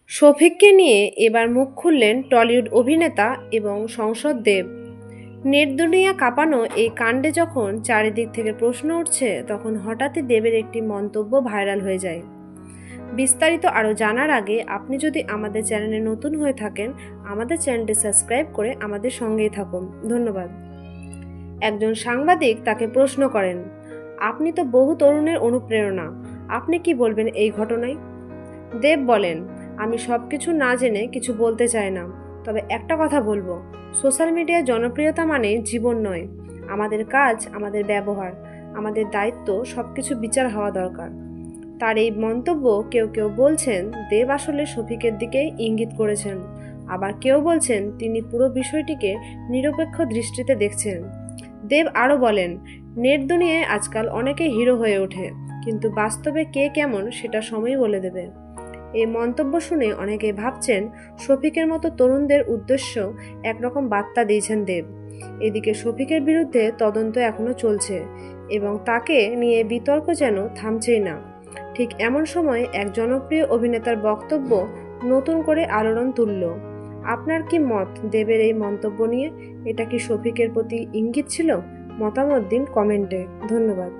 শফিককে নিয়ে এবার মুখ খুললেন টলিউড অভিনেতা এবং সংসদ দেব। নেট দুনিয়া কাঁপানো এই কাণ্ডে যখন চারিদিক থেকে প্রশ্ন উঠছে, তখন হঠাৎই দেবের একটি মন্তব্য ভাইরাল হয়ে যায়। বিস্তারিত আরও জানার আগে আপনি যদি আমাদের চ্যানেলে নতুন হয়ে থাকেন, আমাদের চ্যানেলটি সাবস্ক্রাইব করে আমাদের সঙ্গেই থাকুন। ধন্যবাদ। একজন সাংবাদিক তাকে প্রশ্ন করেন, আপনি তো বহু তরুণের অনুপ্রেরণা, আপনি কি বলবেন এই ঘটনায়? দেব বলেন, আমি সব কিছু না জেনে কিছু বলতে চাই না, তবে একটা কথা বলবো, সোশ্যাল মিডিয়ায় জনপ্রিয়তা মানে জীবন নয়। আমাদের কাজ, আমাদের ব্যবহার, আমাদের দায়িত্ব সবকিছু বিচার হওয়া দরকার। তার এই মন্তব্য কেউ কেউ বলছেন দেব আসলে শফিকের দিকে ইঙ্গিত করেছেন, আবার কেউ বলছেন তিনি পুরো বিষয়টিকে নিরপেক্ষ দৃষ্টিতে দেখছেন। দেব আরও বলেন, নেট দুনিয়ায় আজকাল অনেকে হিরো হয়ে ওঠে, কিন্তু বাস্তবে কে কেমন সেটা সময় বলে দেবে। এই মন্তব্য শুনে অনেকে ভাবছেন শফিকের মতো তরুণদের উদ্দেশ্য একরকম বার্তা দিয়েছেন দেব। এদিকে শফিকের বিরুদ্ধে তদন্ত এখনো চলছে এবং তাকে নিয়ে বিতর্ক যেন থামছেই না। ঠিক এমন সময় এক জনপ্রিয় অভিনেতার বক্তব্য নতুন করে আলোড়ন তুলল। আপনার কি মত দেবের এই মন্তব্য নিয়ে? এটা কি শফিকের প্রতি ইঙ্গিত ছিল? মতামত দিন কমেন্টে। ধন্যবাদ।